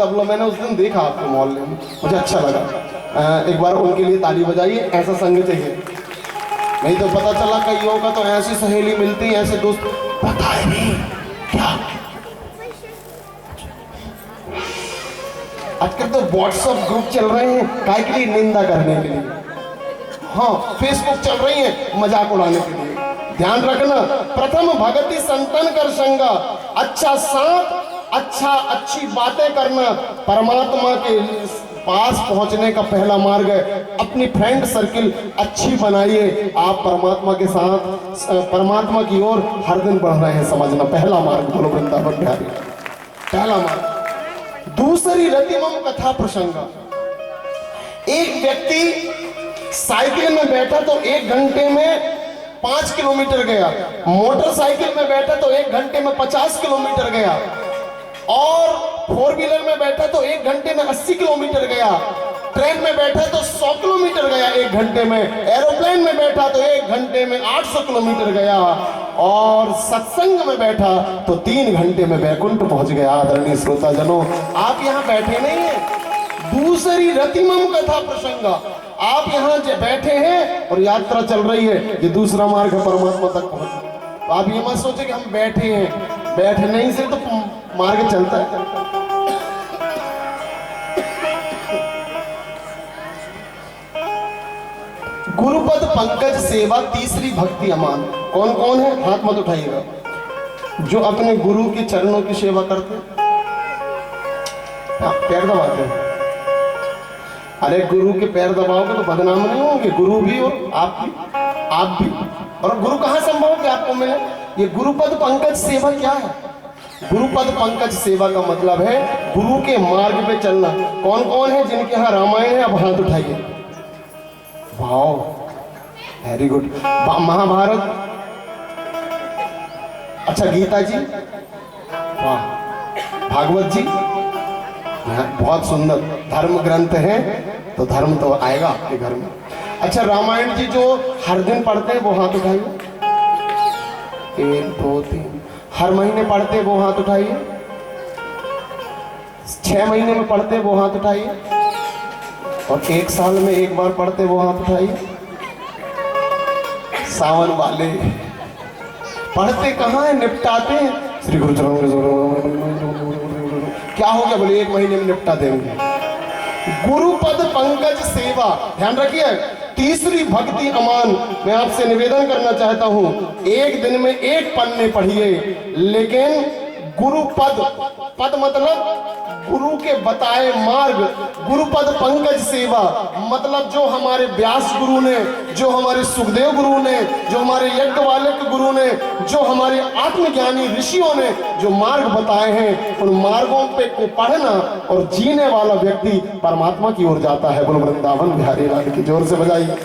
तबला मैंने उस दिन देखा आपके मोहल्ले में, मुझे अच्छा लगा। एक बार उनके लिए ताली बजाइए। ऐसा संग चाहिए, नहीं तो पता चला कईयों का तो ऐसी सहेली मिलती है, ऐसे दोस्त बताए नहीं क्या। आजकल तो व्हाट्सएप ग्रुप चल रहे हैं, काय के लिए? निंदा करने के लिए। हाँ, फेसबुक चल रही है मजाक उड़ाने के लिए। ध्यान रखना, प्रथम भगति संतन कर संगा, अच्छा साथ, अच्छी बातें करना परमात्मा के पास पहुंचने का पहला मार्ग है। अपनी फ्रेंड सर्किल अच्छी बनाइए, आप परमात्मा के साथ, परमात्मा की ओर हर दिन बढ़ रहे हैं, समझना। पहला मार्ग, बोलो वृंदावन बिहारी, पहला मार्ग। दूसरी रतिमम कथा प्रसंगा। एक व्यक्ति साइकिल में बैठा तो 1 घंटे में 5 किलोमीटर गया, मोटरसाइकिल में बैठा तो 1 घंटे में 50 किलोमीटर गया, और 4 व्हीलर में बैठा तो 1 घंटे में 80 किलोमीटर गया, ट्रेन में बैठा तो 100 किलोमीटर गया 1 घंटे में, एरोप्लेन में बैठा तो 1 घंटे में 800 किलोमीटर गया, और सत्संग में बैठा तो 3 घंटे में वैकुंठ पहुंच गया। आदरणीय श्रोता जनों, आप यहाँ बैठे नहीं है, दूसरी रतिमम कथा प्रसंगा। आप यहाँ बैठे हैं और यात्रा चल रही है, ये दूसरा मार्ग है परमात्मा तक पहुंचना। तो आप ये मत सोचे कि हम बैठे हैं, बैठने ही से तो मार्ग चलता है। गुरुपद पंकज सेवा, तीसरी भक्ति अमान। कौन कौन है? हाथ मत उठाइएगा। जो अपने गुरु के चरणों की सेवा करते हैं, पैर दबाते हैं। अरे गुरु के पैर दबाओगे तो बदनाम नहीं होंगे, गुरु भी और आप भी। और गुरु कहाँ संभव कि आपको मिले? ये गुरुपद पंकज सेवा क्या है? गुरुपद पंकज सेवा का मतलब है गुरु के मार्ग पे चलना। कौन कौन है जिनके यहाँ रामायण है? अब हाथ उठाइए। Wow, very good. महाभारत, अच्छा गीता जी, वाह, भागवत जी, बहुत सुंदर। धर्म ग्रंथ है तो धर्म तो आएगा आपके घर में। अच्छा, रामायण जी जो हर दिन पढ़ते हैं वो हाथ उठाइए। 1 2 3। हर महीने पढ़ते हैं वो हाथ उठाइए। 6 महीने में पढ़ते हैं वो हाथ उठाइए। और 1 साल में 1 बार पढ़ते वो हाथ उठाइए। सावन वाले पढ़ते कहाँ है? निपटाते हैं। श्री गुरु क्या हो गया? बोले 1 महीने में निपटा देंगे। गुरुपद पंकज सेवा, ध्यान रखिए। तीसरी भक्ति अमान। मैं आपसे निवेदन करना चाहता हूं, एक दिन में 1 पन्ने पढ़िए, लेकिन गुरुपद, पद मतलब गुरु के बताए मार्ग। गुरुपद पंकज सेवा मतलब जो हमारे व्यास गुरु ने, जो हमारे सुखदेव गुरु ने, जो हमारे यज्ञवाल्क गुरु ने, जो हमारे आत्मज्ञानी ऋषियों ने जो मार्ग बताए हैं, उन मार्गों पे को पढ़ना और जीने वाला व्यक्ति परमात्मा की ओर जाता है। बोलो वृंदावन बिहारी लाल की, जोर से बजाइए।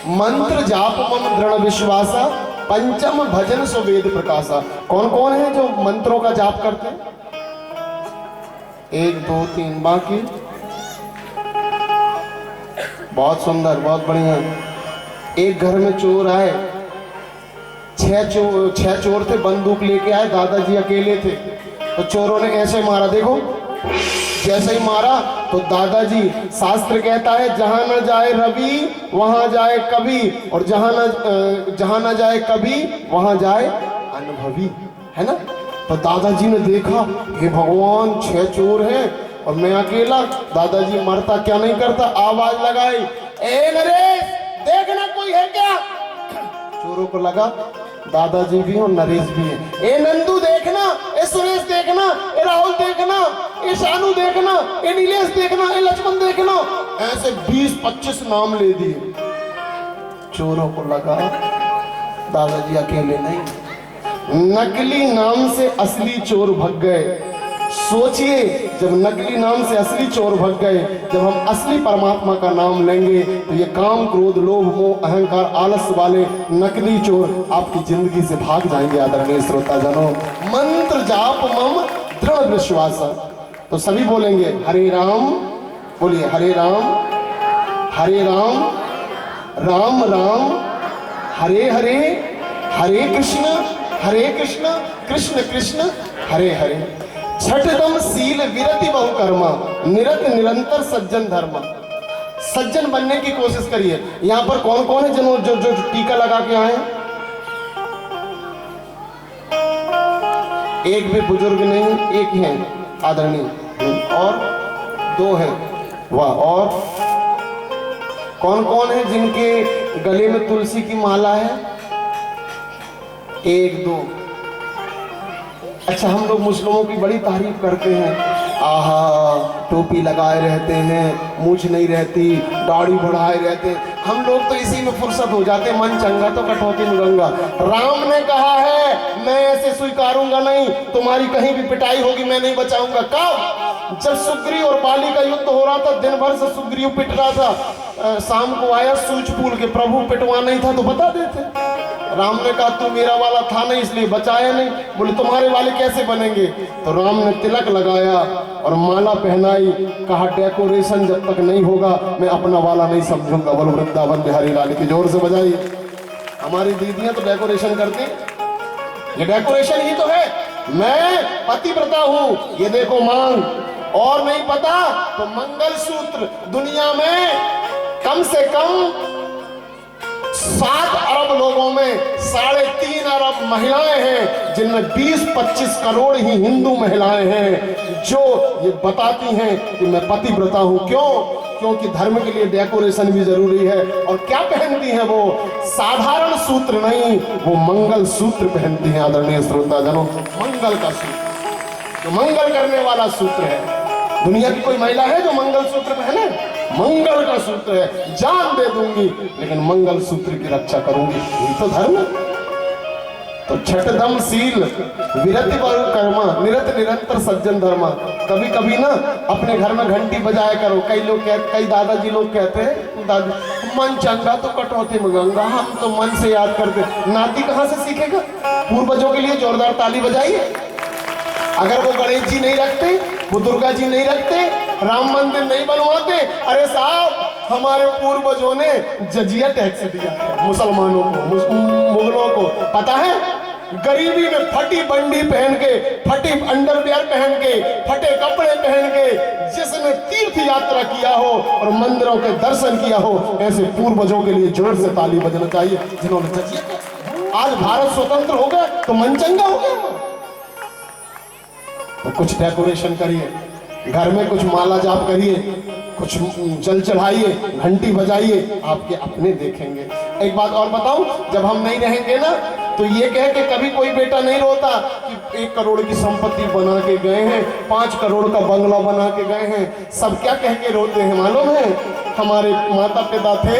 मंत्र जाप मम दृढ़ विश्वासा, पंचम भजन सो वेद प्रकाशा। कौन कौन है जो मंत्रों का जाप करते हैं? 1 2 3, बाकी बहुत सुंदर, बहुत बढ़िया। एक घर में चोर आए, 6 चोर थे, बंदूक लेके आए। दादाजी अकेले थे तो चोरों ने ऐसे मारा, देखो जैसे ही मारा तो दादाजी, शास्त्र कहता है जहां न जाए रवि वहां जाए कवि, और जहां न जाए कवि वहां जाए अनुभवी, है ना। तो दादाजी ने देखा, हे भगवान 6 चोर हैं और मैं अकेला। दादाजी मरता क्या नहीं करता, आवाज लगाई, ए नरेश देखना कोई है क्या। चोरों को लगा दादाजी भी और नरेश भी है। ए नंदू देखना, ए सुरेश देखना, ए राहुल देखना, ए शानू देखना, ए नीलेश देखना, ए लक्ष्मण देखना। ऐसे 20-25 नाम ले दिए। चोरों को लगा दादाजी अकेले नहीं, नकली नाम से असली चोर भग गए। सोचिए, जब नकली नाम से असली चोर भग गए, जब हम असली परमात्मा का नाम लेंगे तो ये काम क्रोध लोभ मोह अहंकार आलस्य वाले नकली चोर आपकी जिंदगी से भाग जाएंगे। आदरणीय श्रोता जनों, मंत्र जाप मम दृढ़ विश्वास। तो सभी बोलेंगे हरे राम, बोलिए हरे राम, हरे राम, राम राम, हरे हरे, हरे कृष्ण हरे कृष्ण कृष्ण कृष्ण हरे हरे। छठदम सील विरति बहु कर्मा, निरत निरंतर सज्जन धर्म। सज्जन बनने की कोशिश करिए। यहां पर कौन कौन है जो जो जो टीका लगा के आए हैं? एक भी बुजुर्ग नहीं, एक ही है आदरणीय, और दो हैं, वाह। और कौन कौन है जिनके गले में तुलसी की माला है? एक दो। अच्छा, हम लोग मुस्लिमों की बड़ी तारीफ करते हैं, आहा टोपी लगाए रहते हैं, मूछ नहीं रहती, दाढ़ी बढ़ाए रहते हैं। हम लोग तो इसी में फुर्सत हो जाते, मन चंगा तो कटौती में गंगा। राम ने कहा है मैं ऐसे स्वीकारूंगा नहीं, तुम्हारी कहीं भी पिटाई होगी मैं नहीं बचाऊंगा। कब? जब सुग्रीव और बाली का युद्ध हो रहा था, दिन भर से सुग्रीव पिट रहा था, शाम को आया सूझबूझ के, प्रभु पिटवा नहीं था तो बता देते। राम ने कहा तू मेरा वाला था नहीं इसलिए बचाया नहीं। बोले तुम्हारे वाले कैसे बनेंगे? तो राम ने तिलक लगाया और माला पहनाई, कहा डेकोरेशन जब तक नहीं होगा मैं अपना वाला नहीं समझूंगा। बोलो वृंदावन बिहारी लाल की जोर से बजाइए। हमारी दीदियां तो डेकोरेशन करती, ये डेकोरेशन ही तो है। मैं पतिव्रता हूं, ये देखो मांग, और नहीं पता तो मंगलसूत्र। दुनिया में कम से कम 7 अरब लोगों में 3.5 अरब महिलाएं हैं, जिनमें 20-25 करोड़ ही हिंदू महिलाएं हैं जो ये बताती हैं कि मैं पतिव्रता हूं। क्यों? क्योंकि धर्म के लिए डेकोरेशन भी जरूरी है। और क्या पहनती हैं वो? साधारण सूत्र नहीं, वो मंगल सूत्र पहनती हैं। आदरणीय श्रोताजनों, मंगल का सूत्र, जो मंगल करने वाला सूत्र है। दुनिया की कोई महिला है जो मंगल सूत्र पहने? मंगल का सूत्र है, जान दे दूंगी लेकिन मंगल सूत्र की रक्षा करूंगी, यही तो धर्म है। तो छठदम सील विरति बहु कर्मा, निरत निरंतर सज्जन धर्मा। कभी कभी ना अपने घर में घंटी बजाया करो। कई दादाजी लोग कहते हैं, दादी मन चंगा तो कटौती में गंगा, हम तो मन से याद करते। नाती कहां से सीखेगा? पूर्वजों के लिए जोरदार ताली बजाइए। अगर वो गणेश जी नहीं रखते, वो दुर्गा जी नहीं रखते, राम मंदिर नहीं बनवाते, अरे साहब हमारे पूर्वजों ने जजिया टैक्स दिया मुसलमानों को, मुगलों को। पता है, गरीबी में फटी बंडी पहन के, फटी अंडरवियर पहन के, फटे कपड़े पहन के, जिसने तीर्थ यात्रा किया हो और मंदिरों के दर्शन किया हो, ऐसे पूर्वजों के लिए जोर से ताली बजना चाहिए जिन्होंने जजिया। आज भारत स्वतंत्र हो गया तो मन चंगा हो गया। तो कुछ डेकोरेशन करिए, घर में कुछ माला जाप करिए, कुछ जल चढ़ाइए, घंटी बजाइए, आपके अपने देखेंगे। एक बात और बताऊं, जब हम नहीं रहेंगे ना तो ये कह के कभी कोई बेटा नहीं रोता कि 1 करोड़ की संपत्ति बना के गए हैं, 5 करोड़ का बंगला बना के गए हैं। सब क्या कह के रोते हैं मालूम है? हमारे माता पिता थे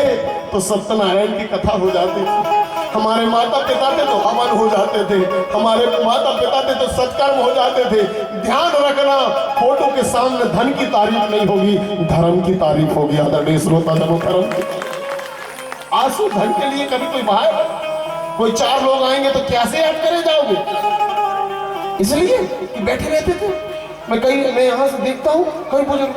तो सत्यनारायण की कथा हो जाती थी, हमारे माता पिता थे तो हवन हो जाते थे, हमारे माता पिता थे तो सत्कर्म हो जाते थे। ध्यान रखना, फोटो के सामने धन की तारीफ नहीं होगी, धर्म की तारीफ होगी। आदरणीय श्रोताजनों, धर्म आंसू धन के लिए कभी कोई बाहर कोई 4 लोग आएंगे तो कैसे याद करे जाओगे? इसलिए कि बैठे रहते थे। मैं यहां से देखता हूं कई बुजुर्ग,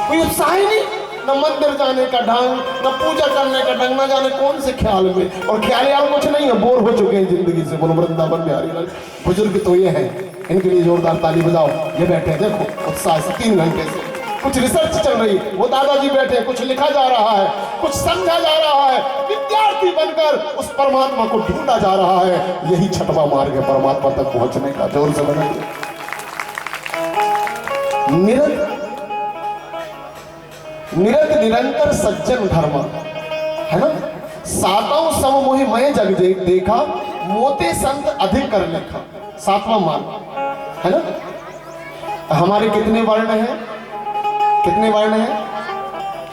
कोई उत्साह ही नहीं, न मंदिर जाने का ढंग, न पूजा करने का ढंग, न जाने कौन से ख्याल में। और ख्याल यार कुछ नहीं है, बोर हो चुके हैं जिंदगी से। बोलो वृंदावन बिहारी लाल। बुजुर्ग तो ये हैं, इनके लिए जोरदार ताली बजाओ। ये बैठे देखो उत्साह से 3 घंटे से, कुछ रिसर्च चल रही है। वो दादाजी बैठे, कुछ लिखा जा रहा है, कुछ समझा जा रहा है, विद्यार्थी बनकर उस परमात्मा को ढूंढा जा रहा है। यही छठवां मार्ग है परमात्मा तक पहुंचने का। जोर से बनाइए। निरत निरंतर सज्जन धर्म, है ना? 7 सम मोहि मैं जग देखा, मोते संत अधिक कर लेखा। 7वां मार्ग, है ना? हमारे कितने वर्ण हैं? कितने वर्ण हैं?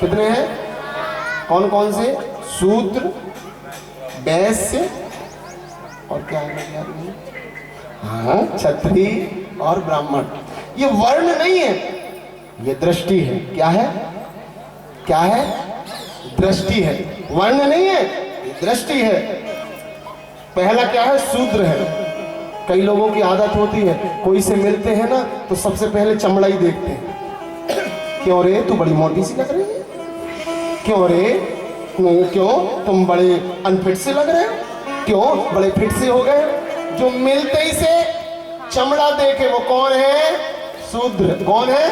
कितने हैं? कौन कौन से? शूद्र, वैश्य और क्या है? हाँ, क्षत्रिय और ब्राह्मण। ये वर्ण नहीं है, ये दृष्टि है। क्या है? क्या है? दृष्टि है, वर्ण नहीं है, दृष्टि है। पहला क्या है? शूद्र है। कई लोगों की आदत होती है, कोई से मिलते हैं ना तो सबसे पहले चमड़ा ही देखते हैं। क्यों रे, तू बड़ी मोटी सी लग रही है? क्यों रे, क्यों तुम बड़े अनफिट से लग रहे हो? क्यों? बड़े फिट से हो गए। जो मिलते ही से चमड़ा देखे वो कौन है? शूद्र। कौन है?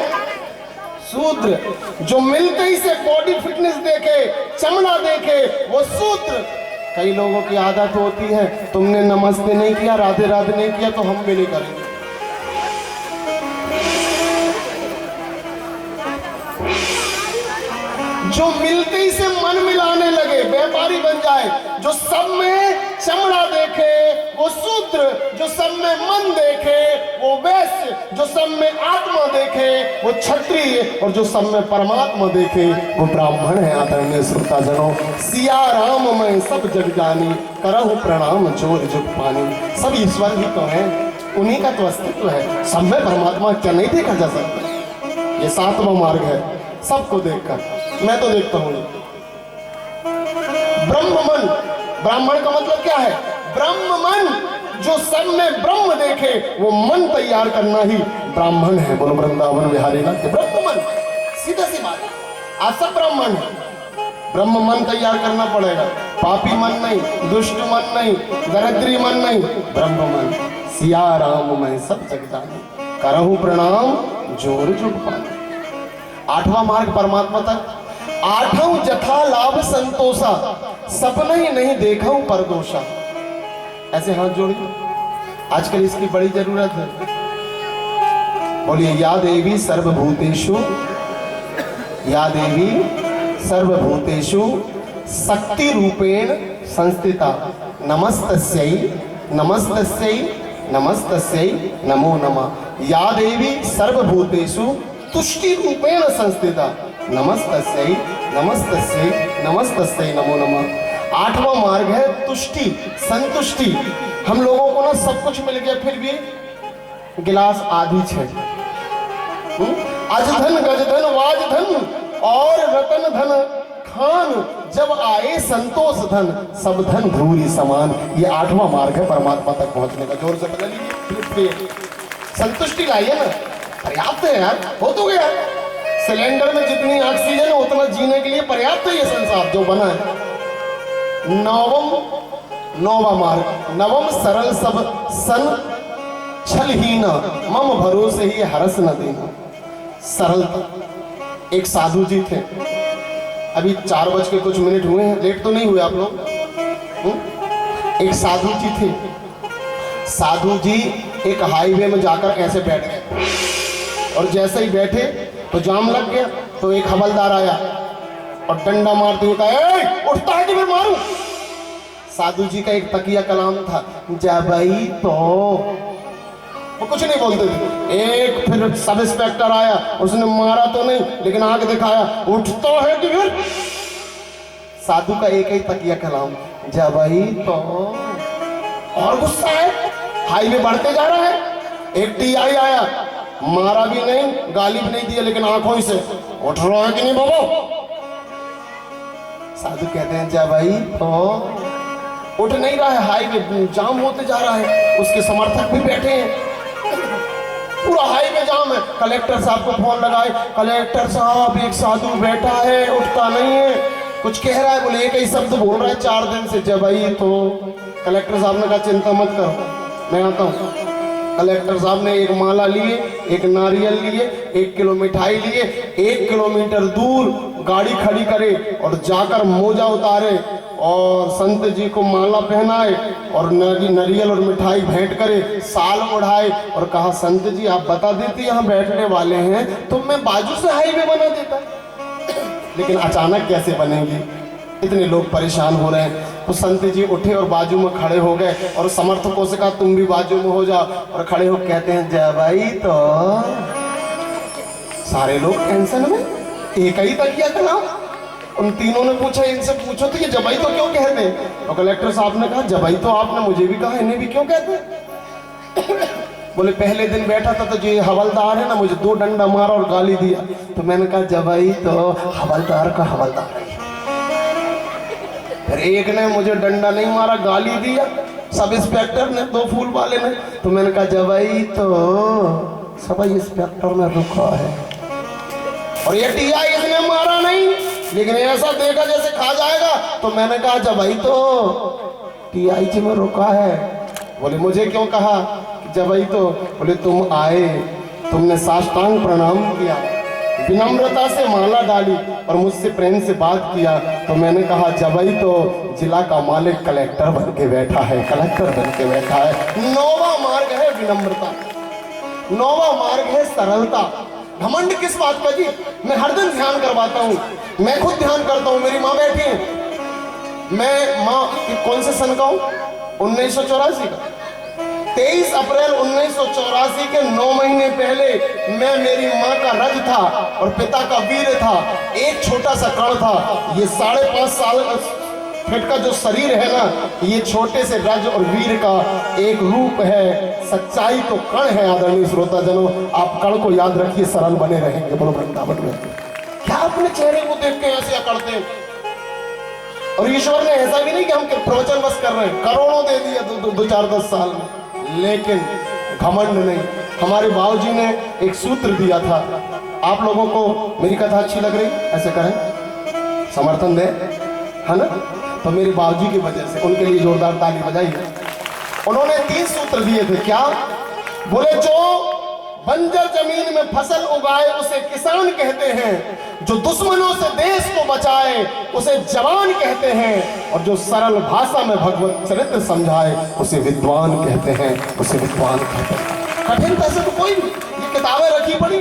शूद्र। जो मिलते ही से बॉडी फिटनेस देखे, चमड़ा देखे, वो शूद्र। कई लोगों की आदत होती है, तुमने नमस्ते नहीं किया, राधे राधे नहीं किया, तो हम भी नहीं करेंगे। जो मिलते ही से मन मिलाने लगे, व्यापारी बन जाए। जो सब में चमड़ा देखे वो शूद्र, जो सब में मन देखे वो वैश्य, जो सब में आत्मा देखे वो क्षत्रिय, और जो सब में परमात्मा देखे वो ब्राह्मण है। आदरणीय श्रोताजनों, सिया राम मैं सब जग जानी, करहु प्रणाम जोर जुग पानी। सब ईश्वर ही तो है, उन्हीं का तो अस्तित्व है। सब में परमात्मा क्या नहीं देखा जा सकता? ये 7वां मार्ग है, सबको देखकर। मैं तो देखता हूं ब्रह्म मन। ब्राह्मण का मतलब क्या है? ब्रह्म मन। जो सब में ब्रह्म देखे वो मन तैयार करना ही ब्राह्मण है। बोलो वृंदावन बिहारी नाथ के ब्रह्म मन। सीधा सी बात, आज सब ब्राह्मण है। ब्रह्म मन तैयार करना पड़ेगा। पापी मन नहीं, दुष्ट मन नहीं, दरिद्री मन नहीं, ब्रह्म मन। सिया राम मैं सब जग जानी, करहु प्रणाम जोर जुग पानी। 8वां मार्ग परमात्मा तक। 8वां जथा लाभ संतोषा, सपना ही नहीं देखा हूं परदोषा। ऐसे हाथ जोड़िए, आजकल इसकी बड़ी जरूरत है। बोलिए, या देवी सर्वभूतेषु, या देवी सर्वभूतेषु शक्ति रूपेण संस्थिता, नमस्तस्यै नमस्तस्यै नमस्तस्यै नमो नमः। या देवी सर्वभूतेषु तुष्टि रूपेण संस्थिता, नमस्तस्यै नमस्तस्यै नमस्तस्यै नमो नमः। 8वां मार्ग है तुष्टि, संतुष्टि। हम लोगों को ना सब कुछ मिल गया, फिर भी गिलास आधी है। अजधन गजधन वाजधन और रतन धन खान, जब आए संतोष धन सब धन धूरी समान। ये 8वां मार्ग है परमात्मा तक पहुंचने का। जोर से बता लीजिए, संतुष्टि लाइए ना, पर्याप्त है यार, हो तो गया। सिलेंडर में जितनी ऑक्सीजन है उतना जीने के लिए पर्याप्त है ये संसार जो बना है। 9वां मार्ग। नवम सरल सब सन छलहीना, मम भरोसे ही हरस न देना। सरलता। एक साधु जी थे, अभी 4 बज के कुछ मिनट हुए हैं, लेट तो नहीं हुए आप लोग? एक साधु जी थे। साधु जी एक हाईवे में जाकर ऐसे बैठ गए, और जैसे ही बैठे तो जाम लग गया। तो एक हवलदार आया और डंडा मारते हुए कहा, उठता है कि मैं मारूं? साधु जी का एक तकिया कलाम था, जा भाई। तो वो कुछ नहीं बोलते थे। एक फिर सब इंस्पेक्टर आया, उसने मारा तो नहीं लेकिन आंख दिखाया, उठता है कि फिर? साधु का एक ही तकिया कलाम, जा भाई। तो और गुस्सा है, हाईवे बढ़ते जा रहा है। एक टीआई आया, मारा भी नहीं, गाली भी नहीं दिया, लेकिन आंखों से, उठ रहा है कि नहीं बाबू? साधु कहते हैं, जा भाई। तो उठ नहीं रहा है, हाईवे जाम होते जा रहा है। उसके समर्थक भी बैठे हैं, पूरा हाईवे जाम है। कलेक्टर साहब को फोन लगाए, कलेक्टर साहब एक साधु बैठा है, उठता नहीं है, कुछ कह रहा है। बोले एक ही शब्द बोल रहा है 4 दिन से, जब भाई। तो कलेक्टर साहब ने कहा, चिंता मत करो, मैं आता हूँ। कलेक्टर साहब ने एक माला लिए, एक नारियल लिए, 1 किलो मिठाई लिए, 1 किलोमीटर दूर गाड़ी खड़ी करे और जाकर मोजा उतारे और संत जी को माला पहनाए और नारियल और मिठाई भेंट करे, साल ओढ़ाए और कहा, संत जी आप बता देते यहाँ बैठने वाले हैं तो मैं बाजू से हाईवे बना देता। लेकिन अचानक कैसे बनेंगी, इतने लोग परेशान हो रहे हैं। तो संत जी उठे और बाजू में खड़े हो गए और समर्थकों से कहा, तुम भी बाजू में हो जाओ। और खड़े हो कहते हैं, जय भाई। तो सारे लोग टेंशन में, एक ही तकिया का नाम। उन तीनों ने पूछा, इनसे पूछो तो ये जबाई तो क्यों कहते हैं? तो कलेक्टर साहब ने कहा, जबाई तो आपने मुझे भी कहा, इन्हें भी क्यों कहते हैं? बोले पहले दिन बैठा था तो जो हवलदार है ना, मुझे 2 डंडा मारा और गाली दिया, तो मैंने कहा जबाई तो हवलदार का हवलदार है। फिर एक ने मुझे डंडा नहीं मारा, गाली दिया, सब इंस्पेक्टर ने, 2 फूल वाले ने, तो मैंने कहा जबाई तो सब इंस्पेक्टर में रुका है। और ये टीआई इसने मारा नहीं, लेकिन ऐसा देखा जैसे खा जाएगा, तो मैंने कहा जबाई तो TIG में रुका है। बोले मुझे क्यों कहा? कि जब ही तो बोले तुम आए, तुमने साष्टांग प्रणाम किया, विनम्रता से माला डाली और मुझसे प्रेम से बात किया, तो मैंने कहा जब ही तो जिला का मालिक कलेक्टर बन के बैठा है, कलेक्टर बन के बैठा है। नौवां मार्ग है विनम्रता, नौवां मार्ग है सरलता। घमंड किस बात का जी? मैं हर दिन ध्यान करवाता हूँ, मैं खुद ध्यान करता हूँ, मेरी माँ बैठी है। मैं माँ कौन से सन का हूँ? 1984 का। 23 अप्रैल 1984 के 9 महीने पहले मैं मेरी माँ का रज था और पिता का वीर था। एक छोटा सा कण था। ये 5.5 साल फिट का जो शरीर है ना, ये छोटे से रज और वीर का एक रूप है। सच्चाई तो कण है आदरणीय श्रोताजनों, आप कण को याद रखिए, सरल बने रहेंगे। बोलो वृंदावन में क्या अपने चेहरे को देख के ऐसे करते हैं? और ईश्वर ने ऐसा भी नहीं कि हम प्रवचन बस कर रहे हैं, करोड़ों दे दिया 2-4-10 साल में, लेकिन घमंड नहीं। हमारे बाबूजी ने एक सूत्र दिया था, आप लोगों को मेरी कथा अच्छी लग रही? ऐसे करें, समर्थन दे, है ना? तो मेरे बाबूजी की वजह से उनके लिए जोरदार ताली बजाइए। उन्होंने 3 सूत्र दिए थे। क्या बोले? जो बंजर जमीन में फसल उगाए उसे किसान कहते हैं, जो दुश्मनों से देश को बचाए उसे जवान कहते हैं, और जो सरल भाषा में भगवत चरित्र समझाए उसे विद्वान कहते हैं, उसे विद्वान कहते हैं। कठिनता से तो कोई नहीं, ये किताबें रखी पड़ी,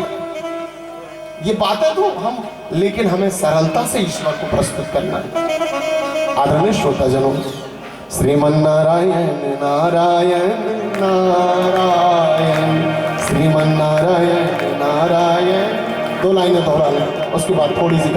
ये बातें तो हम, लेकिन हमें सरलता से ईश्वर को प्रस्तुत करना है। आदरणीय श्रोताजनों, श्रीमन्नारायण नारायण नारायण, श्रीमन्नारायण नारायण। 2 लाइनें दोहरा लें, उसके बाद थोड़ी सी